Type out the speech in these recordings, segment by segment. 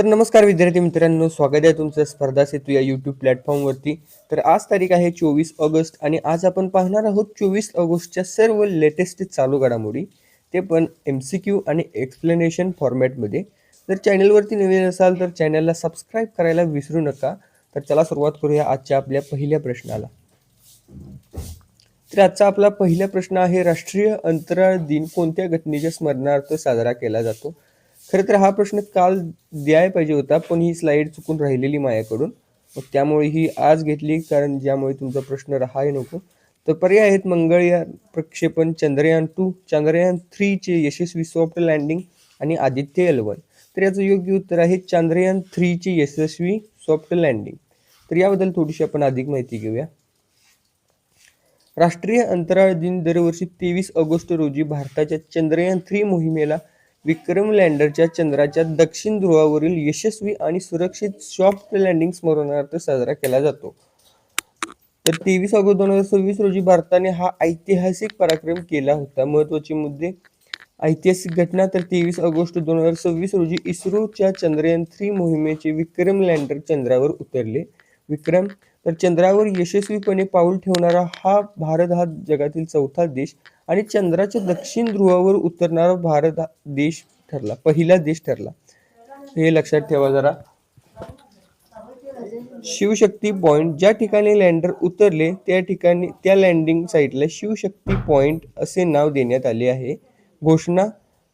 तर नमस्कार विद्यार्थी मित्रांनो, स्वागत आहे तुमचं स्पर्धा सेतू या यूट्यूब प्लॅटफॉर्मवरती. तर आज तारीख आहे 24 ऑगस्ट आणि आज आपण पाहणार आहोत 24 ऑगस्टच्या सर्व लेटेस्ट चालू घडामोडी, ते पण MCQ आणि एक्सप्लेनेशन फॉर्मॅटमध्ये. जर चॅनलवरती नवीन असाल तर चॅनलला सबस्क्राईब करायला विसरू नका. तर चला सुरुवात करूया आजच्या आपल्या पहिल्या प्रश्नाला. तर आजचा आपला पहिला प्रश्न आहे, राष्ट्रीय अंतराळ दिन कोणत्या घटनेच्या स्मरणार्थ साजरा केला जातो? खरं तर हा प्रश्न काल द्यायला पाहिजे होता, पण ही स्लाईड चुकून राहिलेली माझ्याकडून, मग त्यामुळे ही आज घेतली, कारण ज्यामुळे तुमचा प्रश्न राहाय नको. तर पर्याय आहेत मंगळयान प्रक्षेपण, चंद्रयान-2, चंद्रयान-3चे यशस्वी सॉफ्ट लँडिंग आणि आदित्य-L1. तर याचं योग्य उत्तर आहे चंद्रयान-3चे यशस्वी सॉफ्ट लँडिंग. तर याबद्दल थोडीशी आपण अधिक माहिती घेऊया. राष्ट्रीय अंतराळ दिन दरवर्षी 23 ऑगस्ट रोजी भारताच्या चंद्रयान-3 मोहिमेला विक्रम लँडरच्या चंद्राच्या दक्षिण ध्रुवावरील यशस्वी आणि सुरक्षित सॉफ्ट लँडिंग स्मरणार्थ साजरा केला जातो. तर 23 ऑगस्ट 2026 रोजी भारताने हा ऐतिहासिक पराक्रम केला होता. महत्त्वाचे मुद्दे: ऐतिहासिक घटना, तर 23 ऑगस्ट 2026 रोजी इस्रोच्या चंद्रयान-3 मोहिमेचे विक्रम लँडर चंद्रावर उतरले. विक्रम: तर चंद्रावर यशस्वीपणे पाऊल ठेवणारा भारत हा जगातील चौथा देश आणि चंद्राच्या दक्षिण ध्रुवावर उतरणारा भारत हा पहिला देश ठरला. हे लक्षात ठेवा जरा. शिवशक्ती पॉइंट, ज्या ठिकाणी लँडर उतरले त्या लँडिंग साईटला शिवशक्ती पॉइंट असे नाव देण्यात आले आहे. घोषणा: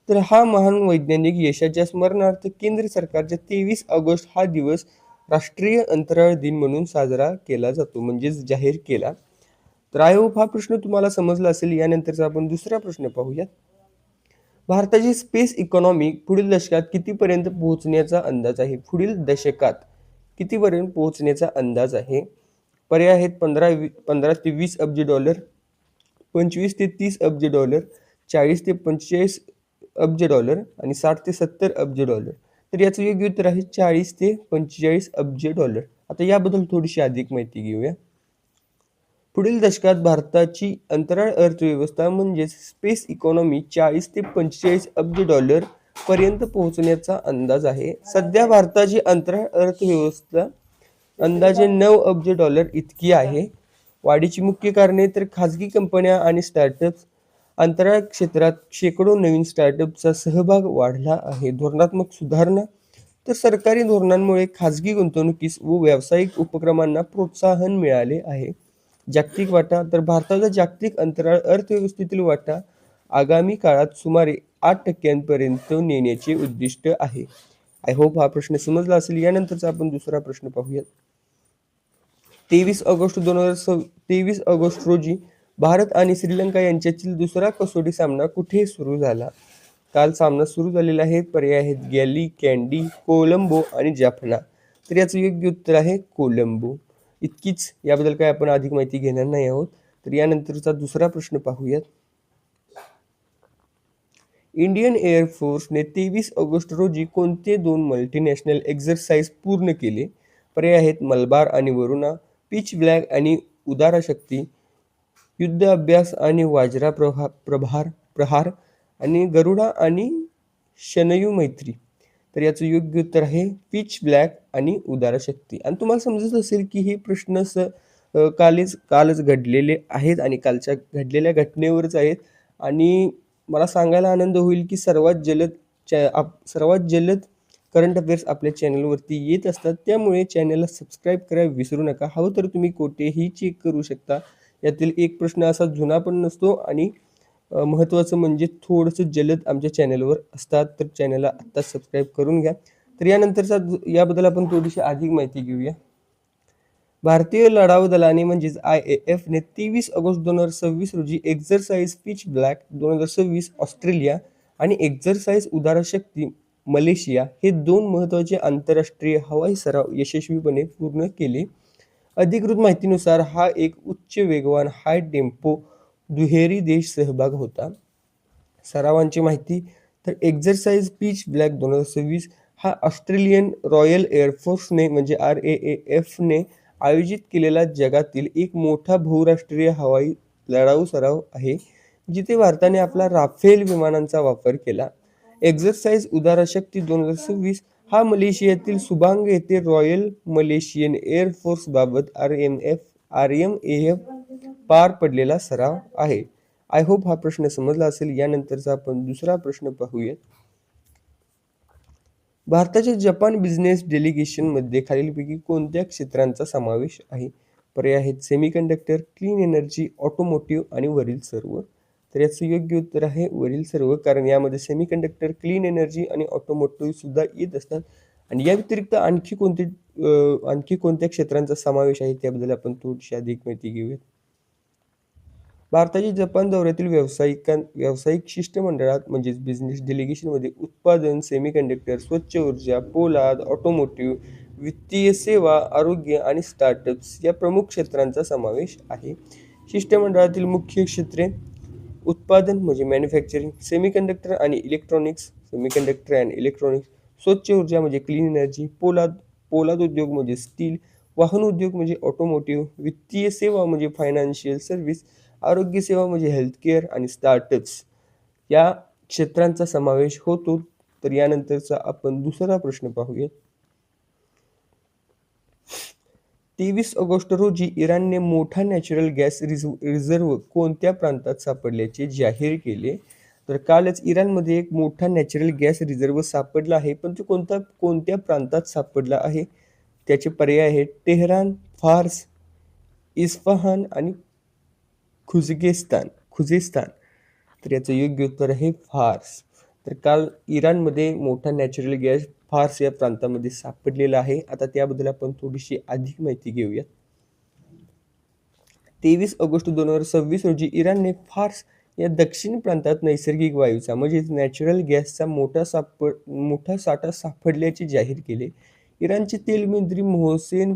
तर हा महान वैज्ञानिक यशाच्या स्मरणार्थ केंद्र सरकारच्या 23 ऑगस्ट हा दिवस राष्ट्रीय अंतराळ दिन म्हणून साजरा केला जातो, म्हणजेच जाहीर केला. तर आय होप हा प्रश्न तुम्हाला समजला असेल. यानंतरचा आपण दुसरा प्रश्न पाहूयात. भारताची स्पेस इकॉनॉमी पुढील दशकात कितीपर्यंत पोहोचण्याचा अंदाज आहे? पुढील दशकात कितीपर्यंत पोहोचण्याचा अंदाज आहे? पर्याय आहेत 15 ते 20 अब्ज डॉलर, 25 ते 30 अब्ज डॉलर, 40 ते 45 अब्ज डॉलर आणि 60 ते 70 अब्ज डॉलर. तर याचं योग्य उत्तर आहे 40 ते 45 अब्ज डॉलर. आता याबद्दल थोडीशी अधिक माहिती घेऊया. पुढील दशकात भारताची अंतराळ अर्थव्यवस्था म्हणजेच स्पेस इकॉनॉमी 40 ते 45 अब्ज डॉलर पर्यंत पोहोचण्याचा अंदाज आहे. सध्या भारताची अंतराळ अर्थव्यवस्था अंदाजे 9 अब्ज डॉलर इतकी आहे. वाढीची मुख्य कारणे: तर खाजगी कंपन्या आणि स्टार्टअप्स. अंतराळ क्षेत्रात शेकडो नवीन स्टार्टअपचा सहभाग वाढला आहे. धोरणात्मक सुधारणा: तर सरकारी धोरणांमुळे खाजगी गुंतवणुकीस व व्यावसायिक उपक्रमांना प्रोत्साहन मिळाले आहे. जागतिक वाटा: तर भारताचा जागतिक अंतराळ अर्थव्यवस्थेतील वाटा आगामी काळात सुमारे 8% नेण्याचे उद्दिष्ट आहे. आय होप हा प्रश्न समजला असेल. यानंतरचा आपण दुसरा प्रश्न पाहूयात. 23 ऑगस्ट रोजी भारत आणि श्रीलंका यांच्यातील दुसरा कसोटी सामना कुठे सुरू झाला? काल सामना सुरू झालेला आहे. पर्याय आहेत गॅली, कॅन्डी, कोलंबो आणि जाफना. तर याचं योग्य उत्तर आहे कोलंबो. इतकीच, याबद्दल काय आपण अधिक माहिती घेणार नाही आहोत. तर यानंतरचा दुसरा प्रश्न पाहूयात. इंडियन एअरफोर्सने 23 ऑगस्ट रोजी कोणते 2 मल्टीनॅशनल एक्झरसाइज पूर्ण केले? पर्याय आहेत मलबार आणि वरुणा, पिच ब्लॅक आणि उदारा शक्ती, युद्ध अभ्यास आणि वाजरा प्रहार आणि गरुडा आणि शनयू मैत्री. तर याचं योग्य उत्तर आहे पिच ब्लॅक आणि उदारा शक्ती. आणि तुम्हाला समजत असेल की हे प्रश्न कालच घडलेले आहेत आणि कालच्या घडलेल्या घटनेवरच आहेत. आणि मला सांगायला आनंद होईल की सर्वात जलद करंट अफेअर्स आपल्या चॅनलवरती येत असतात. त्यामुळे चॅनलला सबस्क्राईब करायला विसरू नका. हवं तर तुम्ही कोठेही चेक करू शकता. यातील एक प्रश्न असा जुना पण नसतो आणि महत्त्वाचं म्हणजे थोडंसं जलद आमच्या चॅनलवर असतात. तर चॅनलला आत्ताच सबस्क्राईब करून घ्या. तर याबद्दल आपण थोडीशी अधिक माहिती घेऊया. भारतीय लढाऊ दलाने म्हणजेच IAF ने 23 ऑगस्ट 2026 रोजी एक्झरसाइज पिच ब्लॅक 2026 ऑस्ट्रेलिया आणि एक्झरसाइज उदारा शक्ती मलेशिया हे 2 महत्त्वाचे आंतरराष्ट्रीय हवाई सराव यशस्वीपणे पूर्ण केले. अधिकृत माहितीनुसार हा एक उच्च वेगवान हाय टेम्पो दुहेरी देश सहभाग होता. सरावांची माहिती: तर एक्झरसाइज पिच ब्लॅक 2026 हा ऑस्ट्रेलियन रॉयल एअरफोर्सने म्हणजे RAAF ने आयोजित केलेला जगातील एक मोठा बहुराष्ट्रीय हवाई लढाऊ सराव आहे, जिथे भारताने आपला राफेल विमानांचा वापर केला. एक्झरसाइज उदारा शक्ती 2026 हा मलेशियातील सुबांग येथे रॉयल मलेशियन एअरफोर्स बाबत RMAF पार पडलेला सराव आहे. आय होप हा प्रश्न समजला असेल. यानंतरचा आपण दुसरा प्रश्न पाहूया. भारताच्या जपान बिझनेस डेलिगेशनमध्ये खालीलपैकी कोणत्या क्षेत्रांचा समावेश आहे? पर्याय आहेत सेमीकंडक्टर, क्लीन एनर्जी, ऑटोमोटिव्ह आणि वरील सर्व. तर याचं योग्य उत्तर आहे वरील सर्व, कारण यामध्ये सेमीकंडक्टर, क्लीन एनर्जी आणि ऑटोमोटिव्ह सुद्धा येत असतात. आणि या व्यतिरिक्त आणखी कोणत्या क्षेत्रांचा समावेश आहे त्याबद्दल आपण थोडीशी अधिक माहिती घेऊया. भारताच्या जपान दौऱ्यातील व्यावसायिक शिष्टमंडळात म्हणजेच बिझनेस डेलिगेशनमध्ये उत्पादन, सेमीकंडक्टर, स्वच्छ ऊर्जा, पोलाद, ऑटोमोटिव्ह, वित्तीय सेवा, आरोग्य आणि स्टार्टअप्स या प्रमुख क्षेत्रांचा समावेश आहे. शिष्टमंडळातील मुख्य क्षेत्रे उत्पादन म्हणजे मॅन्युफॅक्चरिंग, सेमीकंडक्टर अँड इलेक्ट्रॉनिक्स, स्वच्छ ऊर्जा म्हणजे क्लीन एनर्जी, पोलाद उद्योग म्हणजे स्टील, वाहन उद्योग म्हणजे ऑटोमोटिव्ह, वित्तीय सेवा म्हणजे फायनान्शियल सर्व्हिस, आरोग्य सेवा म्हणजे हेल्थकेअर आणि स्टार्टअप्स या क्षेत्रांचा समावेश होतो. तर यानंतरचा आपण दुसरा प्रश्न पाहूया. 23 ऑगस्ट रोजी इराणने मोठा नॅचरल गॅस रिझर्व्ह कोणत्या प्रांतात सापडल्याचे जाहीर केले? तर कालच इराणमध्ये एक मोठा नॅचरल गॅस रिझर्व्ह सापडला आहे, पण तो कोणत्या प्रांतात सापडला आहे? त्याचे पर्याय आहेत टेहरान, फार्स, इस्फहान आणि खुजेस्तान. तर याचं योग्य उत्तर आहे फार्स. तर काल इराणमध्ये मोठा नॅचरल गॅस फार्स या प्रांतामध्ये सापडलेला आहे. आता त्याबद्दल आपण थोडीशी अधिक माहिती घेऊया. 23 ऑगस्ट 2026 रोजी इराणने फार्स या दक्षिण प्रांतात नैसर्गिक वायूचा म्हणजेच नॅचरल गॅसचा मोठा साठा सापडल्याचे जाहीर केले. इराणचे तेलमंत्री मोहसेन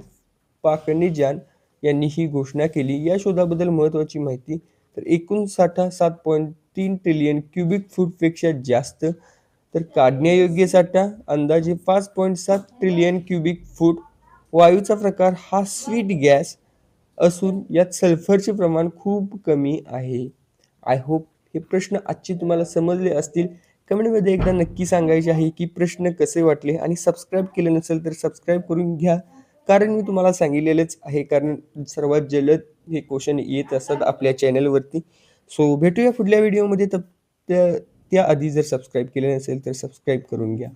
पाकनेजान यांनी ही घोषणा केली. या शोधाबद्दल महत्त्वाची माहिती, तर एकूण साठा 7.3 ट्रिलियन क्युबिक फूटपेक्षा जास्त, तर काढण्यायोग्य साठा अंदाजे 5.7 ट्रिलियन क्युबिक फूट. वायूचा प्रकार हा स्वीट गॅस असून यात सल्फरचे प्रमाण खूप कमी आहे. आय होप हे प्रश्न आजचे तुम्हाला समजले असतील. कमेंटमध्ये एकदा नक्की सांगायचे आहे की प्रश्न कसे वाटले, आणि सबस्क्राईब केले नसेल तर सबस्क्राईब करून घ्या, कारण मी तुम्हाला सांगितलेलेच आहे, कारण सर्वात जलद हे क्वेश्चन येत असतात आपल्या चॅनलवरती. सो भेटूया पुढल्या व्हिडिओमध्ये. त्याआधी जर सबस्क्राईब केले नसेल तर सबस्क्राईब करून घ्या.